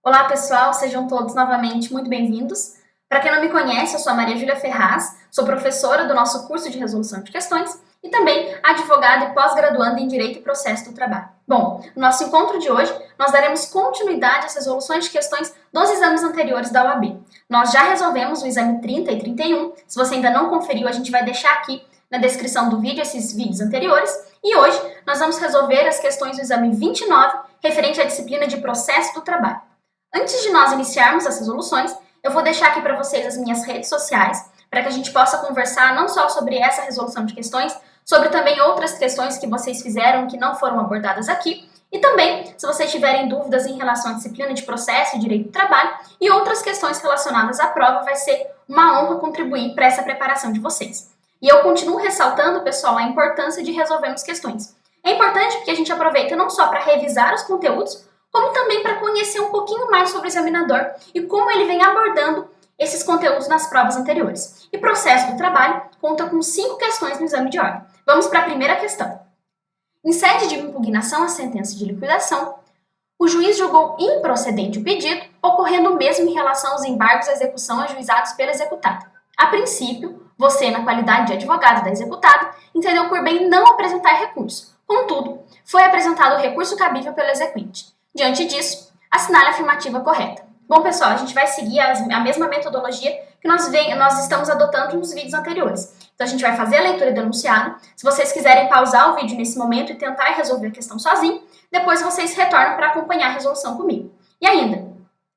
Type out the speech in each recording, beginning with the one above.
Olá, pessoal, sejam todos novamente muito bem-vindos. Para quem não me conhece, eu sou a Maria Júlia Ferraz, sou professora do nosso curso de resolução de questões e também advogada e pós-graduanda em Direito e Processo do Trabalho. Bom, no nosso encontro de hoje, nós daremos continuidade às resoluções de questões dos exames anteriores da OAB. Nós já resolvemos o exame 30 e 31, se você ainda não conferiu, a gente vai deixar aqui na descrição do vídeo esses vídeos anteriores, e hoje nós vamos resolver as questões do exame 29, referente à disciplina de Processo do Trabalho. Antes de nós iniciarmos as resoluções, eu vou deixar aqui para vocês as minhas redes sociais, para que a gente possa conversar não só sobre essa resolução de questões, sobre também outras questões que vocês fizeram que não foram abordadas aqui, e também, se vocês tiverem dúvidas em relação à disciplina de processo e direito do trabalho e outras questões relacionadas à prova, vai ser uma honra contribuir para essa preparação de vocês. E eu continuo ressaltando, pessoal, a importância de resolvermos questões. É importante porque a gente aproveita não só para revisar os conteúdos, como também para conhecer um pouquinho mais sobre o examinador e como ele vem abordando esses conteúdos nas provas anteriores. E processo do trabalho conta com 5 questões no exame de ordem. Vamos para a primeira questão. Em sede de impugnação à sentença de liquidação, o juiz julgou improcedente o pedido, ocorrendo o mesmo em relação aos embargos à execução ajuizados pela executada. A princípio, você, na qualidade de advogado da executada, entendeu por bem não apresentar recurso. Contudo, foi apresentado o recurso cabível pelo exequente. Diante disso, assinale a afirmativa correta. Bom, pessoal, a gente vai seguir a mesma metodologia que nós estamos adotando nos vídeos anteriores. Então, a gente vai fazer a leitura do enunciado. Se vocês quiserem pausar o vídeo nesse momento e tentar resolver a questão sozinho, depois vocês retornam para acompanhar a resolução comigo. E ainda,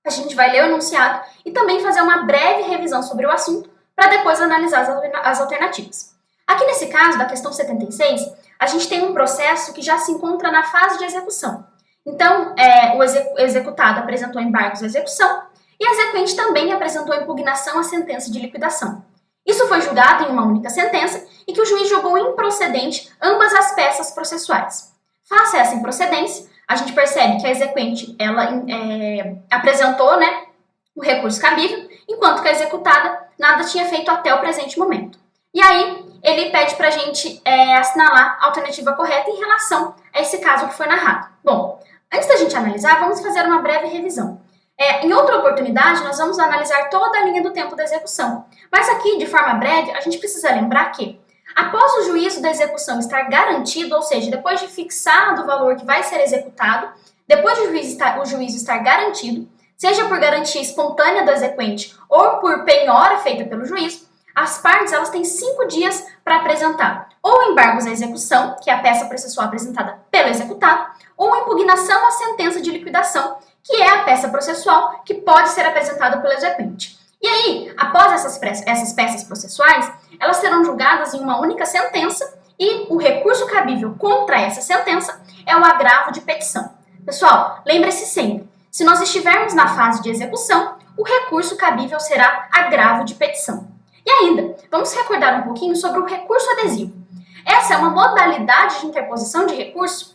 a gente vai ler o enunciado e também fazer uma breve revisão sobre o assunto para depois analisar as alternativas. Aqui nesse caso, da questão 76, a gente tem um processo que já se encontra na fase de execução. Então, o executado apresentou embargos à execução e a exequente também apresentou impugnação à sentença de liquidação. Isso foi julgado em uma única sentença e que o juiz julgou improcedente ambas as peças processuais. Face a essa improcedência, a gente percebe que a exequente apresentou o recurso cabível, enquanto que a executada nada tinha feito até o presente momento. E aí, ele pede para a gente assinalar a alternativa correta em relação a esse caso que foi narrado. Bom, antes da gente analisar, vamos fazer uma breve revisão. Em outra oportunidade, nós vamos analisar toda a linha do tempo da execução. Mas aqui, de forma breve, a gente precisa lembrar que, após o juízo da execução estar garantido, ou seja, depois de fixado o valor que vai ser executado, depois de o juízo estar garantido, seja por garantia espontânea do exequente ou por penhora feita pelo juiz, as partes elas têm 5 dias para apresentar ou embargos à execução, que é a peça processual apresentada pelo executado, ou impugnação à sentença de liquidação, que é a peça processual que pode ser apresentada pelo exequente. E aí, após essas peças processuais, elas serão julgadas em uma única sentença e o recurso cabível contra essa sentença é o agravo de petição. Pessoal, lembre-se sempre, se nós estivermos na fase de execução, o recurso cabível será agravo de petição. E ainda, vamos recordar um pouquinho sobre o recurso adesivo. Essa é uma modalidade de interposição de recurso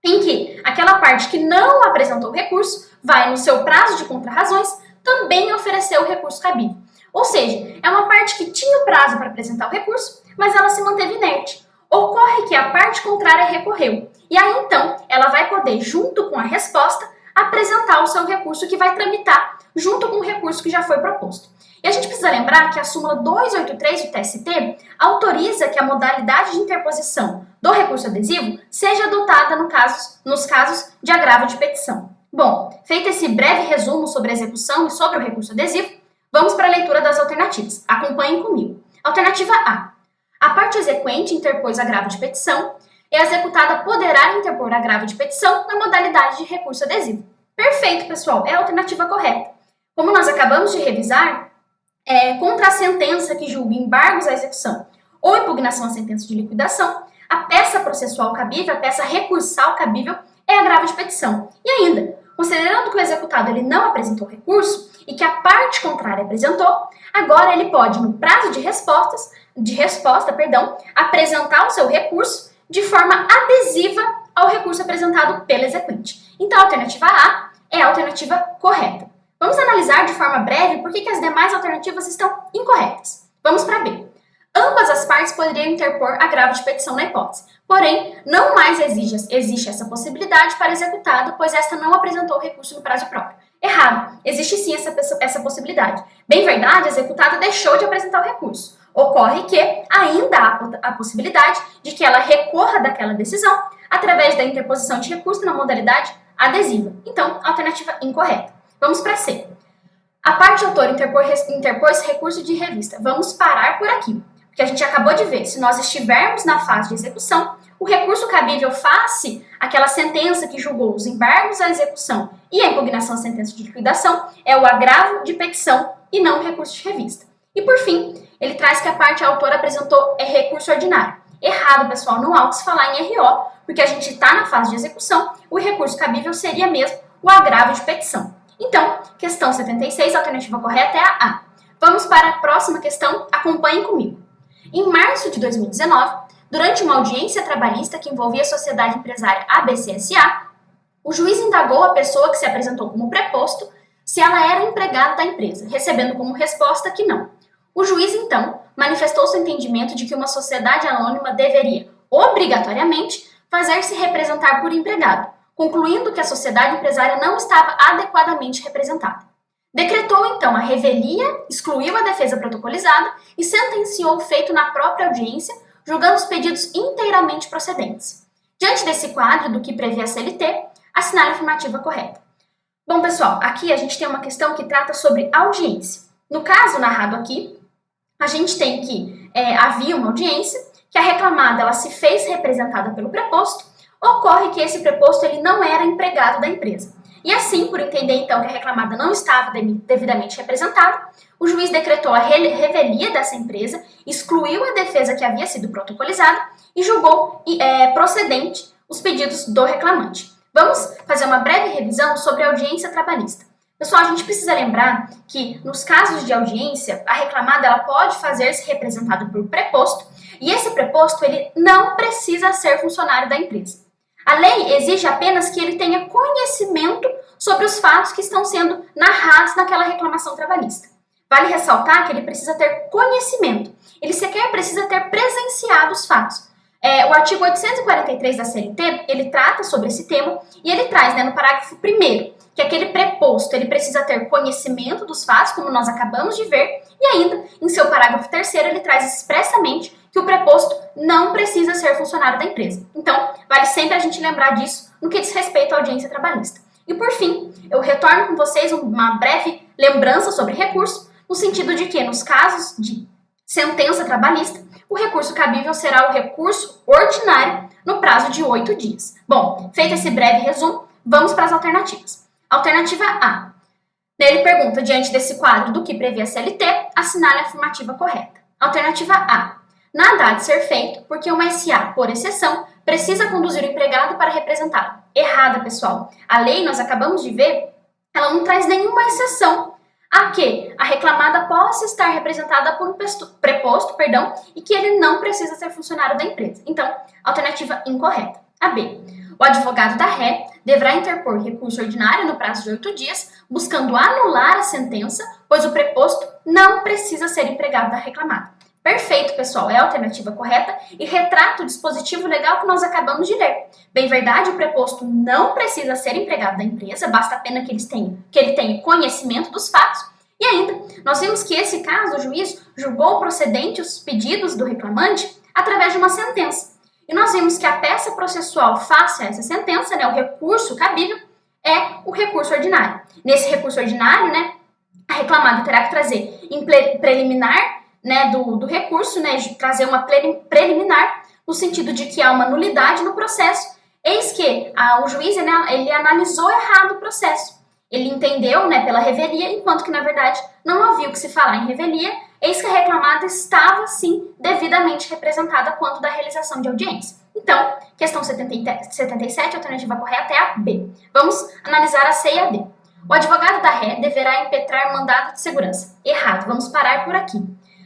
em que aquela parte que não apresentou o recurso vai, no seu prazo de contrarrazões, também oferecer o recurso cabível. Ou seja, é uma parte que tinha o prazo para apresentar o recurso, mas ela se manteve inerte. Ocorre que a parte contrária recorreu. E aí, então, ela vai poder, junto com a resposta, apresentar o seu recurso que vai tramitar junto com o recurso que já foi proposto. E a gente precisa lembrar que a súmula 283 do TST autoriza que a modalidade de interposição do recurso adesivo seja adotada nos casos de agravo de petição. Bom, feito esse breve resumo sobre a execução e sobre o recurso adesivo, vamos para a leitura das alternativas. Acompanhem comigo. Alternativa A. A parte exequente interpôs agravo de petição e a executada poderá interpor agravo de petição na modalidade de recurso adesivo. Perfeito, pessoal, é a alternativa correta. Como nós acabamos de revisar, contra a sentença que julga embargos à execução ou impugnação à sentença de liquidação, a peça processual cabível, a peça recursal cabível, é agravo de petição. E ainda, considerando que o executado ele não apresentou recurso e que a parte contrária apresentou, agora ele pode, no prazo de resposta, apresentar o seu recurso de forma adesiva ao recurso apresentado pelo exequente. Então, a alternativa A é a alternativa correta. Vamos analisar de forma breve por que as demais alternativas estão incorretas. Vamos para B. Ambas as partes poderiam interpor agravo de petição na hipótese, porém, não mais existe essa possibilidade para executado, pois esta não apresentou recurso no prazo próprio. Errado. Existe sim essa possibilidade. Bem verdade, a executada deixou de apresentar o recurso. Ocorre que ainda há a possibilidade de que ela recorra daquela decisão através da interposição de recurso na modalidade adesiva. Então, alternativa incorreta. Vamos para C. A parte autora interpôs recurso de revista. Vamos parar por aqui, porque a gente acabou de ver, se nós estivermos na fase de execução, o recurso cabível face àquela sentença que julgou os embargos à execução e a impugnação à sentença de liquidação é o agravo de petição e não o recurso de revista. E por fim, ele traz que a parte autora apresentou recurso ordinário. Errado, pessoal, não há o que se falar em RO, porque a gente está na fase de execução, o recurso cabível seria mesmo o agravo de petição. Então, questão 76, a alternativa correta é a A. Vamos para a próxima questão, acompanhem comigo. Em março de 2019, durante uma audiência trabalhista que envolvia a sociedade empresária ABCSA, o juiz indagou a pessoa que se apresentou como preposto se ela era empregada da empresa, recebendo como resposta que não. O juiz, então, manifestou seu entendimento de que uma sociedade anônima deveria, obrigatoriamente, fazer-se representar por empregado, concluindo que a sociedade empresária não estava adequadamente representada. Decretou, então, a revelia, excluiu a defesa protocolizada e sentenciou o feito na própria audiência, julgando os pedidos inteiramente procedentes. Diante desse quadro do que prevê a CLT, assinale a afirmativa correta. Bom, pessoal, aqui a gente tem uma questão que trata sobre audiência. No caso narrado aqui, a gente tem que havia uma audiência, que a reclamada ela se fez representada pelo preposto, ocorre que esse preposto ele não era empregado da empresa. E assim, por entender então que a reclamada não estava devidamente representada, o juiz decretou a revelia dessa empresa, excluiu a defesa que havia sido protocolizada e julgou procedente os pedidos do reclamante. Vamos fazer uma breve revisão sobre a audiência trabalhista. Pessoal, a gente precisa lembrar que nos casos de audiência, a reclamada ela pode fazer-se representada por preposto e esse preposto ele não precisa ser funcionário da empresa. A lei exige apenas que ele tenha conhecimento sobre os fatos que estão sendo narrados naquela reclamação trabalhista. Vale ressaltar que ele precisa ter conhecimento, ele sequer precisa ter presenciado os fatos. O artigo 843 da CLT, ele trata sobre esse tema e ele traz no parágrafo 1º que aquele preposto ele precisa ter conhecimento dos fatos, como nós acabamos de ver, e ainda, em seu parágrafo 3º, ele traz expressamente que o preposto não precisa ser funcionário da empresa. Então, vale sempre a gente lembrar disso no que diz respeito à audiência trabalhista. E por fim, eu retorno com vocês uma breve lembrança sobre recurso, no sentido de que, nos casos de sentença trabalhista, o recurso cabível será o recurso ordinário no prazo de 8 dias. Bom, feito esse breve resumo, vamos para as alternativas. Alternativa A. Ele pergunta, diante desse quadro do que prevê a CLT, assinale a afirmativa correta. Alternativa A. Nada há de ser feito porque uma SA, por exceção, precisa conduzir o empregado para representá-lo. Errada, pessoal. A lei, nós acabamos de ver, ela não traz nenhuma exceção a que a reclamada possa estar representada por um preposto, e que ele não precisa ser funcionário da empresa. Então, alternativa incorreta. A B. O advogado da ré deverá interpor recurso ordinário no prazo de 8 dias, buscando anular a sentença, pois o preposto não precisa ser empregado da reclamada. Perfeito, pessoal, é a alternativa correta e retrata o dispositivo legal que nós acabamos de ler. Bem verdade, o preposto não precisa ser empregado da empresa, basta apenas que ele tenha conhecimento dos fatos. E ainda, nós vimos que esse caso, o juiz julgou procedente os pedidos do reclamante através de uma sentença. E nós vimos que a peça processual face a essa sentença, o recurso cabível, é o recurso ordinário. Nesse recurso ordinário, a reclamada terá que trazer em preliminar do recurso, trazer uma preliminar no sentido de que há uma nulidade no processo. Eis que o juiz ele analisou errado o processo. Ele entendeu pela revelia, enquanto que, na verdade, não havia o que se falar em revelia, eis que a reclamada estava, sim, devidamente representada quanto da realização de audiência. Então, questão 77, a alternativa correta é a B. Vamos analisar a C e a D. O advogado da ré deverá impetrar mandado de segurança. Errado, vamos parar por aqui.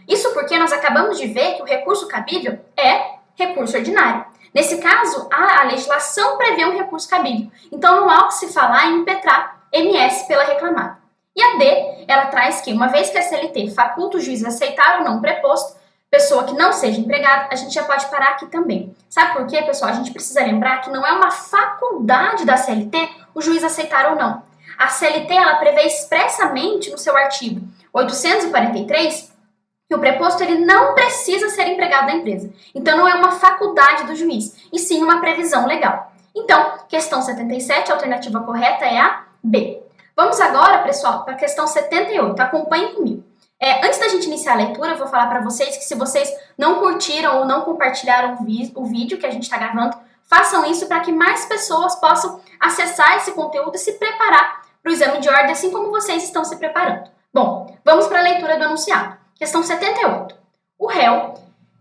Isso porque nós acabamos de ver que o recurso cabível é recurso ordinário. Nesse caso, a legislação prevê um recurso cabível. Então, não há o que se falar em impetrar MS pela reclamada. E a D, ela traz que, uma vez que a CLT faculta o juiz a aceitar ou não um preposto, pessoa que não seja empregada, a gente já pode parar aqui também. Sabe por quê, pessoal? A gente precisa lembrar que não é uma faculdade da CLT o juiz aceitar ou não. a CLT ela prevê expressamente no seu artigo 843 que o preposto ele não precisa ser empregado da empresa. Então, não é uma faculdade do juiz, e sim uma previsão legal. Então, questão 77, a alternativa correta é a B. Vamos agora, pessoal, para a questão 78. Acompanhem comigo. Antes da gente iniciar a leitura, eu vou falar para vocês que se vocês não curtiram ou não compartilharam o vídeo que a gente está gravando, façam isso para que mais pessoas possam acessar esse conteúdo e se preparar para o exame de ordem, assim como vocês estão se preparando. Bom, vamos para a leitura do enunciado. Questão 78. O réu,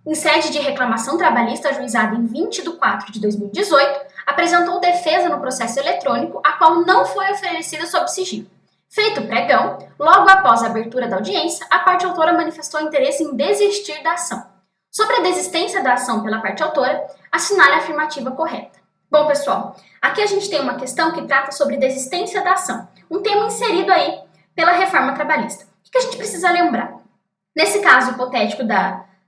em sede de reclamação trabalhista ajuizada em 20 de 4 de 2018, apresentou defesa no processo eletrônico, a qual não foi oferecida sob sigilo. Feito o pregão, logo após a abertura da audiência, a parte autora manifestou interesse em desistir da ação. Sobre a desistência da ação pela parte autora, assinale a afirmativa correta. Bom, pessoal, aqui a gente tem uma questão que trata sobre desistência da ação, um tema inserido aí pela reforma trabalhista. O que a gente precisa lembrar? Nesse caso hipotético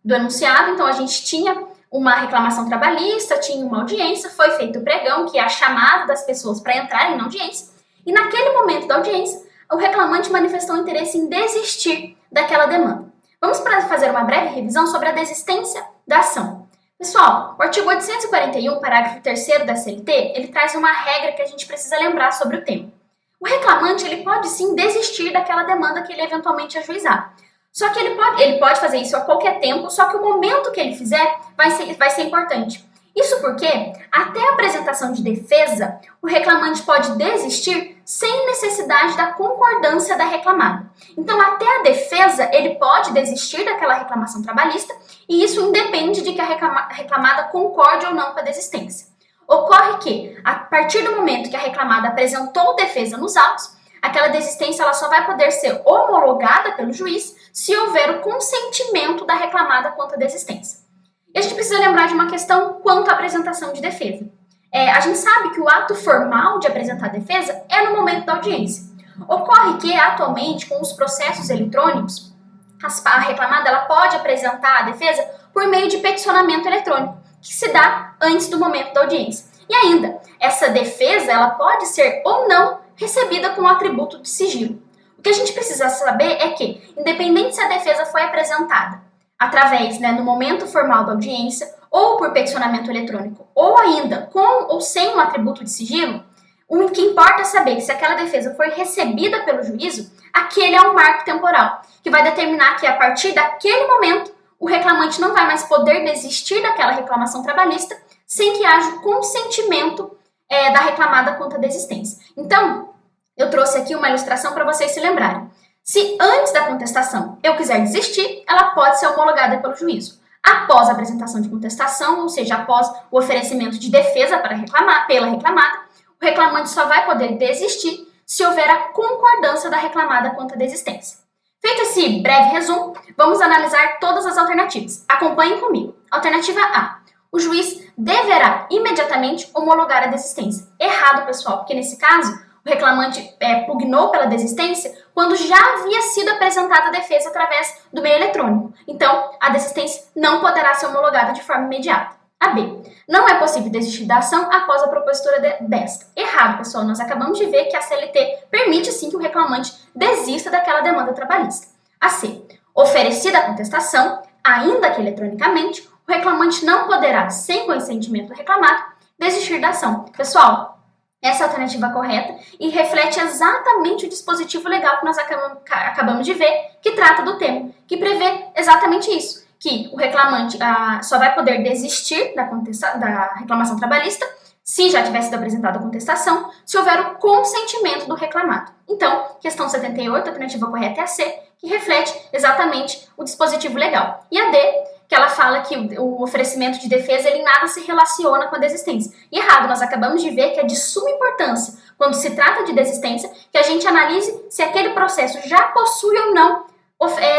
do enunciado, então a gente tinha uma reclamação trabalhista, tinha uma audiência, foi feito o pregão, que é a chamada das pessoas para entrarem na audiência, e naquele momento da audiência, o reclamante manifestou interesse em desistir daquela demanda. Vamos fazer uma breve revisão sobre a desistência da ação. Pessoal, o artigo 841, parágrafo 3º da CLT, ele traz uma regra que a gente precisa lembrar sobre o tema. O reclamante ele pode sim desistir daquela demanda que ele eventualmente ajuizar. Só que ele pode fazer isso a qualquer tempo, só que o momento que ele fizer vai ser importante. Isso porque, até a apresentação de defesa, o reclamante pode desistir sem necessidade da concordância da reclamada. Então, até a defesa, ele pode desistir daquela reclamação trabalhista, e isso independe de que a reclamada concorde ou não com a desistência. Ocorre que, a partir do momento que a reclamada apresentou defesa nos autos, aquela desistência ela só vai poder ser homologada pelo juiz se houver o consentimento da reclamada quanto à desistência. E a gente precisa lembrar de uma questão quanto à apresentação de defesa. A gente sabe que o ato formal de apresentar a defesa é no momento da audiência. Ocorre que, atualmente, com os processos eletrônicos, a reclamada ela pode apresentar a defesa por meio de peticionamento eletrônico, que se dá antes do momento da audiência. E ainda, essa defesa ela pode ser ou não recebida com o atributo de sigilo. O que a gente precisa saber é que, independente se a defesa foi apresentada através, no momento formal da audiência, ou por peticionamento eletrônico, ou ainda com ou sem um atributo de sigilo, o que importa é saber que se aquela defesa foi recebida pelo juízo, aquele é um marco temporal, que vai determinar que a partir daquele momento, o reclamante não vai mais poder desistir daquela reclamação trabalhista sem que haja o consentimento da reclamada quanto à desistência. Então, eu trouxe aqui uma ilustração para vocês se lembrarem. Se antes da contestação eu quiser desistir, ela pode ser homologada pelo juízo. Após a apresentação de contestação, ou seja, após o oferecimento de defesa pela reclamada, o reclamante só vai poder desistir se houver a concordância da reclamada quanto à desistência. Feito esse breve resumo, vamos analisar todas as alternativas. Acompanhem comigo. Alternativa A. O juiz deverá imediatamente homologar a desistência. Errado, pessoal, porque nesse caso, o reclamante pugnou pela desistência quando já havia sido apresentada a defesa através do meio eletrônico. Então, a desistência não poderá ser homologada de forma imediata. A B. Não é possível desistir da ação após a propositura desta. Errado, pessoal. Nós acabamos de ver que a CLT permite sim que o reclamante desista daquela demanda trabalhista. A C. Oferecida a contestação, ainda que eletronicamente, o reclamante não poderá, sem consentimento do reclamado, desistir da ação. Pessoal, essa é a alternativa correta e reflete exatamente o dispositivo legal que nós acabamos de ver, que trata do tema, que prevê exatamente isso, que o reclamante só vai poder desistir da reclamação trabalhista se já tiver sido apresentada a contestação, se houver o consentimento do reclamado. Então, questão 78, a alternativa correta é a C, que reflete exatamente o dispositivo legal. E a D, que ela fala que o oferecimento de defesa ele nada se relaciona com a desistência. E errado, nós acabamos de ver que é de suma importância, quando se trata de desistência, que a gente analise se aquele processo já possui ou não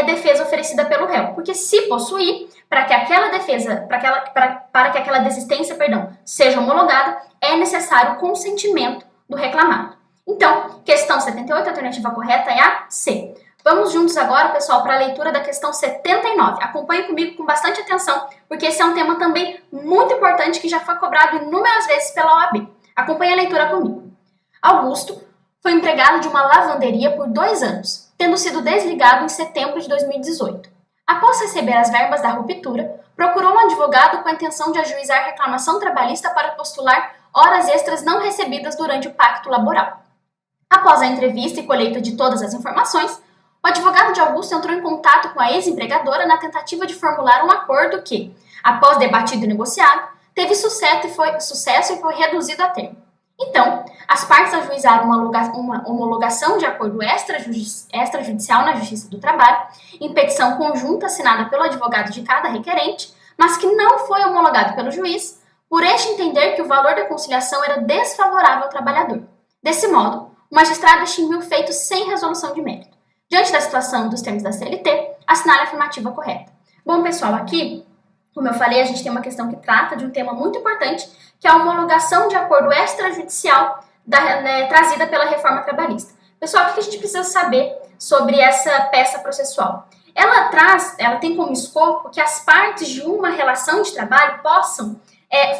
defesa oferecida pelo réu. Porque se possuir, para que aquela defesa, para que aquela desistência, seja homologada, é necessário o consentimento do reclamado. Então, questão 78, a alternativa correta é a C. Vamos juntos agora, pessoal, para a leitura da questão 79. Acompanhe comigo com bastante atenção, porque esse é um tema também muito importante que já foi cobrado inúmeras vezes pela OAB. Acompanhe a leitura comigo. Augusto, Foi empregado de uma lavanderia por 2 anos, tendo sido desligado em setembro de 2018. Após receber as verbas da ruptura, procurou um advogado com a intenção de ajuizar reclamação trabalhista para postular horas extras não recebidas durante o pacto laboral. Após a entrevista e colheita de todas as informações, o advogado de Augusto entrou em contato com a ex-empregadora na tentativa de formular um acordo que, após debatido e negociado, teve sucesso e foi reduzido a termo. Então, as partes ajuizaram uma homologação de acordo extrajudicial na Justiça do Trabalho, em petição conjunta assinada pelo advogado de cada requerente, mas que não foi homologado pelo juiz, por este entender que o valor da conciliação era desfavorável ao trabalhador. Desse modo, o magistrado extinguiu o feito sem resolução de mérito. Diante da situação dos termos da CLT, assinale a afirmativa correta. Bom, pessoal, aqui, como eu falei, a gente tem uma questão que trata de um tema muito importante, que é a homologação de acordo extrajudicial trazida pela reforma trabalhista. Pessoal, o que a gente precisa saber sobre essa peça processual? Ela tem como escopo que as partes de uma relação de trabalho possam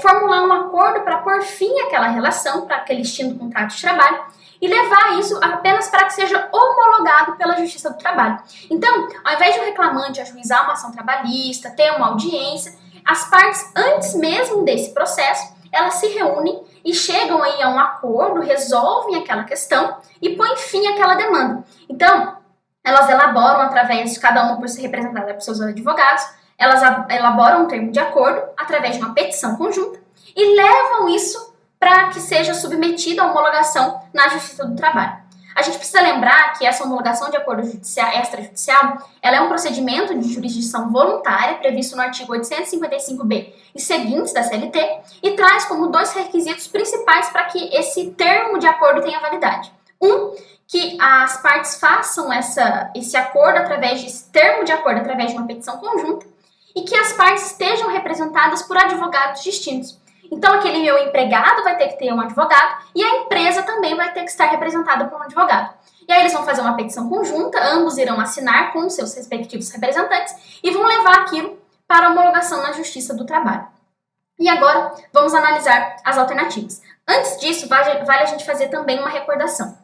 formular um acordo para pôr fim àquela relação, para aquele extinto contrato de trabalho, e levar isso apenas para que seja homologado pela Justiça do Trabalho. Então, ao invés de o reclamante ajuizar uma ação trabalhista, ter uma audiência, as partes, antes mesmo desse processo, elas se reúnem e chegam aí a um acordo, resolvem aquela questão e põem fim àquela demanda. Então, elas elaboram, através de cada uma por ser representada por seus advogados, elas elaboram um termo de acordo através de uma petição conjunta e levam isso para que seja submetida à homologação na Justiça do Trabalho. A gente precisa lembrar que essa homologação de acordo extrajudicial ela é um procedimento de jurisdição voluntária previsto no artigo 855b e seguintes da CLT e traz como 2 requisitos principais para que esse termo de acordo tenha validade. Que as partes façam esse acordo esse termo de acordo através de uma petição conjunta e que as partes estejam representadas por advogados distintos. Então, aquele meu empregado vai ter que ter um advogado e a empresa também vai ter que estar representada por um advogado. E aí eles vão fazer uma petição conjunta, ambos irão assinar com seus respectivos representantes e vão levar aquilo para homologação na Justiça do Trabalho. E agora, vamos analisar as alternativas. Antes disso, vale a gente fazer também uma recordação.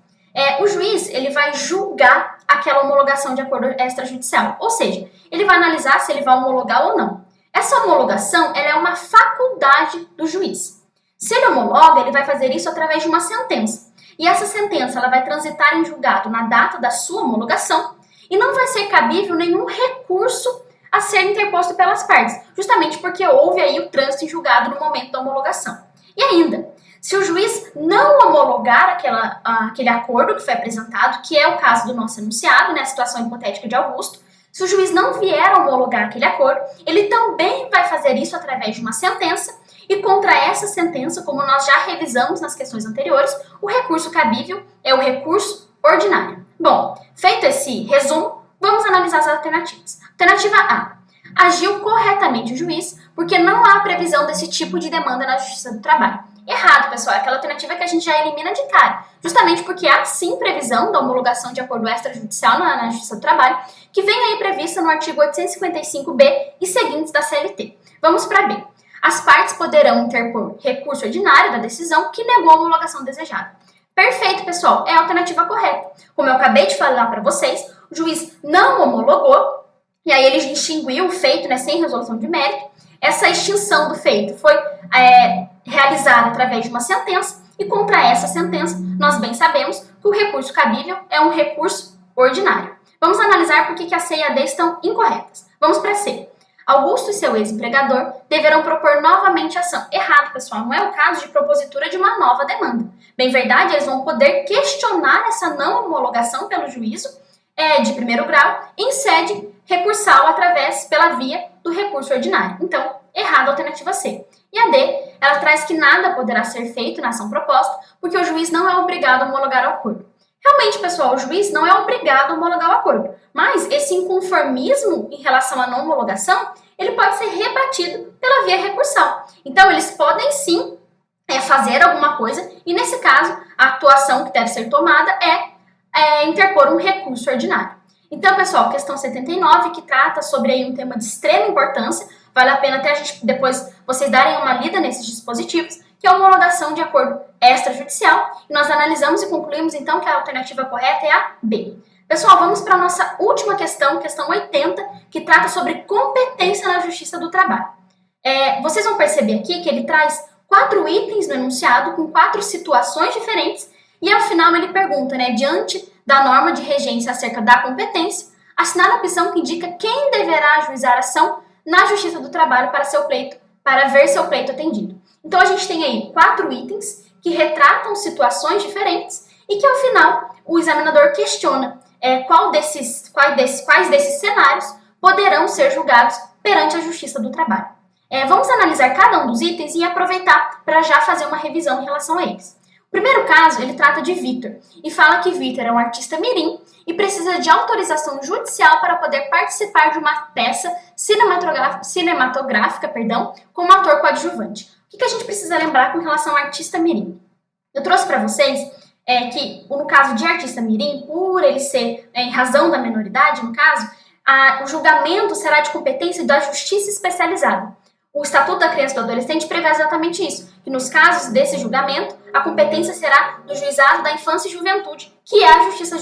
O juiz ele vai julgar aquela homologação de acordo extrajudicial, ou seja, ele vai analisar se ele vai homologar ou não. Essa homologação ela é uma faculdade do juiz. Se ele homologa, ele vai fazer isso através de uma sentença. E essa sentença ela vai transitar em julgado na data da sua homologação e não vai ser cabível nenhum recurso a ser interposto pelas partes, justamente porque houve aí o trânsito em julgado no momento da homologação. E ainda, se o juiz não homologar aquele acordo que foi apresentado, que é o caso do nosso enunciado, né, a situação hipotética de Augusto, se o juiz não vier a homologar aquele acordo, ele também vai fazer isso através de uma sentença e contra essa sentença, como nós já revisamos nas questões anteriores, o recurso cabível é o recurso ordinário. Bom, feito esse resumo, vamos analisar as alternativas. Alternativa A. Agiu corretamente o juiz porque não há previsão desse tipo de demanda na Justiça do Trabalho. Errado, pessoal, é aquela alternativa que a gente já elimina de cara, justamente porque há sim previsão da homologação de acordo extrajudicial na Justiça do Trabalho, que vem aí prevista no artigo 855b e seguintes da CLT. Vamos para B. As partes poderão interpor recurso ordinário da decisão que negou a homologação desejada. Perfeito, pessoal, é a alternativa correta. Como eu acabei de falar para vocês, o juiz não homologou, e aí ele extinguiu o feito, né, sem resolução de mérito. Essa extinção do feito foi realizada através de uma sentença, e contra essa sentença, nós bem sabemos que o recurso cabível é um recurso ordinário. Vamos analisar por que a C e a D estão incorretas. Vamos para C. Augusto e seu ex-empregador deverão propor novamente a ação. Errado, pessoal, não é o caso de propositura de uma nova demanda. Bem verdade, eles vão poder questionar essa não homologação pelo juízo de primeiro grau em sede recursal pela via do recurso ordinário. Então, errado a alternativa C. E a D, ela traz que nada poderá ser feito na ação proposta porque o juiz não é obrigado a homologar o acordo. Realmente, pessoal, o juiz não é obrigado a homologar o acordo, mas esse inconformismo em relação à não homologação, ele pode ser rebatido pela via recursal. Então, eles podem sim fazer alguma coisa e, nesse caso, a atuação que deve ser tomada é interpor um recurso ordinário. Então, pessoal, questão 79, que trata sobre aí um tema de extrema importância, vale a pena até depois vocês darem uma lida nesses dispositivos, que é a homologação de acordo extrajudicial, e nós analisamos e concluímos então que a alternativa correta é a B. Pessoal, vamos para a nossa última questão, questão 80, que trata sobre competência na Justiça do Trabalho. Vocês vão perceber aqui que ele traz 4 itens no enunciado com 4 situações diferentes e ao final ele pergunta, diante da norma de regência acerca da competência, assinar a opção que indica quem deverá ajuizar a ação na Justiça do Trabalho para ver seu pleito atendido. Então a gente tem aí 4 itens que retratam situações diferentes e que ao final o examinador questiona quais desses cenários poderão ser julgados perante a Justiça do Trabalho. Vamos analisar cada um dos itens e aproveitar para já fazer uma revisão em relação a eles. O primeiro caso, ele trata de Vitor e fala que Vitor é um artista mirim e precisa de autorização judicial para poder participar de uma peça cinematográfica, como ator coadjuvante. O que a gente precisa lembrar com relação ao artista mirim? Eu trouxe para vocês que, no caso de artista mirim, por ele ser em razão da menoridade, no caso, o julgamento será de competência da Justiça Especializada. O Estatuto da Criança e do Adolescente prevê exatamente isso, que nos casos desse julgamento, a competência será do Juizado da Infância e Juventude, que é a Justiça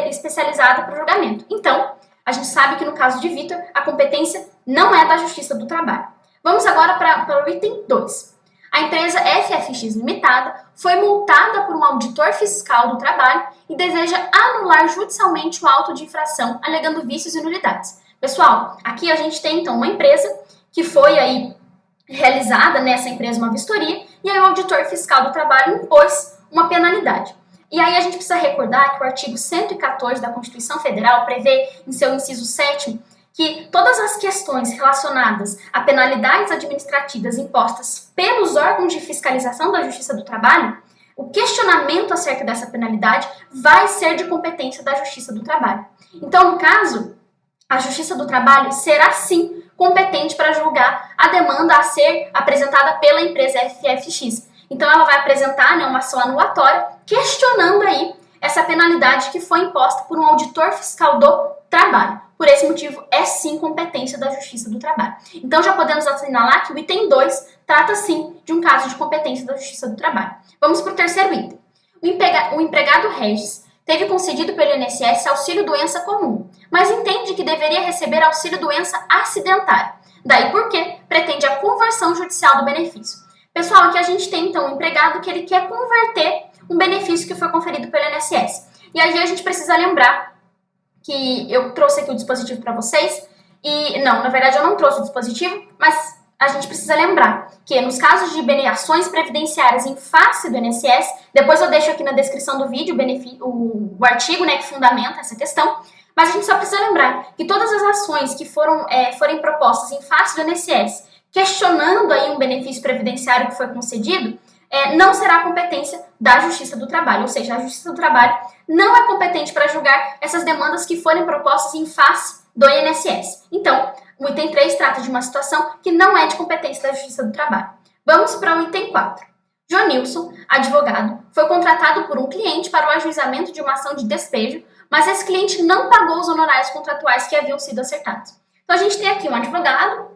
especializada para o julgamento. Então, a gente sabe que no caso de Vitor, a competência não é da Justiça do Trabalho. Vamos agora para o item 2. A empresa FFX Limitada foi multada por um auditor fiscal do trabalho e deseja anular judicialmente o auto de infração, alegando vícios e nulidades. Pessoal, aqui a gente tem então uma empresa que foi aí realizada nessa empresa uma vistoria e aí o auditor fiscal do trabalho impôs uma penalidade. E aí a gente precisa recordar que o artigo 114 da Constituição Federal prevê em seu inciso 7º que todas as questões relacionadas a penalidades administrativas impostas pelos órgãos de fiscalização da Justiça do Trabalho, o questionamento acerca dessa penalidade vai ser de competência da Justiça do Trabalho. Então, no caso, a Justiça do Trabalho será sim competente para julgar a demanda a ser apresentada pela empresa FFX. Então, ela vai apresentar uma ação anulatória questionando aí essa penalidade que foi imposta por um auditor fiscal do trabalho. Por esse motivo, é sim competência da Justiça do Trabalho. Então, já podemos assinalar que o item 2 trata sim de um caso de competência da Justiça do Trabalho. Vamos para o terceiro item. O empregado Regis teve concedido pelo INSS auxílio-doença comum, mas entende que deveria receber auxílio-doença acidentário. Daí porque pretende a conversão judicial do benefício. Pessoal, aqui a gente tem então um empregado que ele quer converter um benefício que foi conferido pelo INSS. E aí a gente precisa lembrar que eu trouxe aqui o dispositivo para vocês, na verdade eu não trouxe o dispositivo, mas a gente precisa lembrar que nos casos de ações previdenciárias em face do INSS, depois eu deixo aqui na descrição do vídeo o artigo que fundamenta essa questão, mas a gente só precisa lembrar que todas as ações que forem propostas em face do INSS, questionando aí um benefício previdenciário que foi concedido, não será competência da Justiça do Trabalho, ou seja, a Justiça do Trabalho não é competente para julgar essas demandas que forem propostas em face do INSS. Então, o item 3 trata de uma situação que não é de competência da Justiça do Trabalho. Vamos para o item 4. Joanilson, advogado, foi contratado por um cliente para o ajuizamento de uma ação de despejo, mas esse cliente não pagou os honorários contratuais que haviam sido acertados. Então, a gente tem aqui um advogado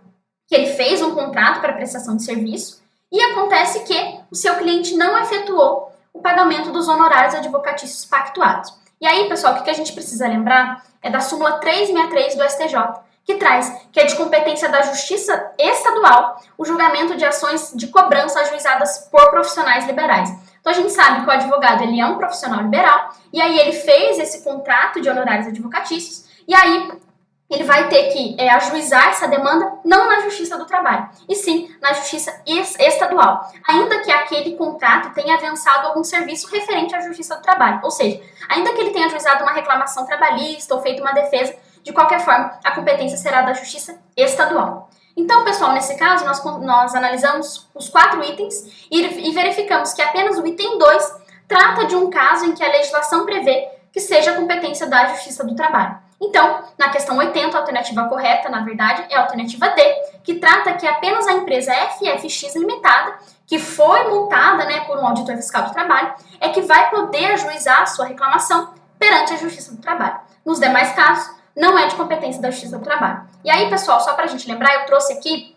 que ele fez um contrato para prestação de serviço e acontece que o seu cliente não efetuou o pagamento dos honorários advocatícios pactuados. E aí, pessoal, o que a gente precisa lembrar é da súmula 363 do STJ, que traz que é de competência da Justiça Estadual o julgamento de ações de cobrança ajuizadas por profissionais liberais. Então, a gente sabe que o advogado ele é um profissional liberal, e aí ele fez esse contrato de honorários advocatícios, e aí ele vai ter que ajuizar essa demanda não na Justiça do Trabalho, e sim na Justiça Estadual, ainda que aquele contrato tenha avançado algum serviço referente à Justiça do Trabalho, ou seja, ainda que ele tenha ajuizado uma reclamação trabalhista ou feito uma defesa, de qualquer forma, a competência será da Justiça Estadual. Então, pessoal, nesse caso, nós analisamos os 4 itens e verificamos que apenas o item 2 trata de um caso em que a legislação prevê que seja a competência da Justiça do Trabalho. Então, na questão 80, a alternativa correta, na verdade, é a alternativa D, que trata que apenas a empresa FFX Limitada, que foi multada por um auditor fiscal do trabalho, é que vai poder ajuizar a sua reclamação perante a Justiça do Trabalho. Nos demais casos, não é de competência da Justiça do Trabalho. E aí, pessoal, só para a gente lembrar, eu trouxe aqui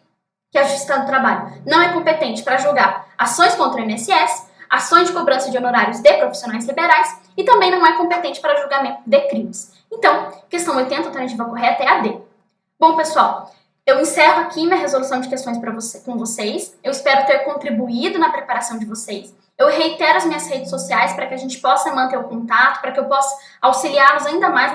que é a Justiça do Trabalho não é competente para julgar ações contra o INSS, ações de cobrança de honorários de profissionais liberais e também não é competente para julgamento de crimes. Então, questão 80, alternativa correta é a D. Bom, pessoal, eu encerro aqui minha resolução de questões com vocês. Eu espero ter contribuído na preparação de vocês. Eu reitero as minhas redes sociais para que a gente possa manter o contato, para que eu possa auxiliá-los ainda mais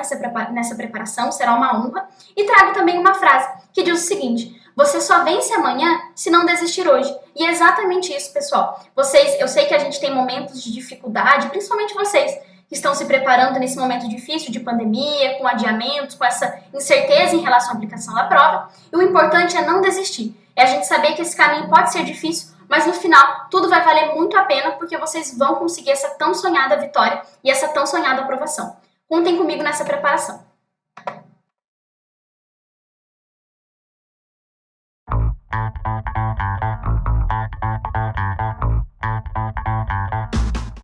nessa preparação, será uma honra. E trago também uma frase que diz o seguinte: você só vence amanhã se não desistir hoje. E é exatamente isso, pessoal. Eu sei que a gente tem momentos de dificuldade, principalmente vocês, que estão se preparando nesse momento difícil de pandemia, com adiamentos, com essa incerteza em relação à aplicação da prova. E o importante é não desistir. É a gente saber que esse caminho pode ser difícil, mas no final tudo vai valer muito a pena porque vocês vão conseguir essa tão sonhada vitória e essa tão sonhada aprovação. Contem comigo nessa preparação.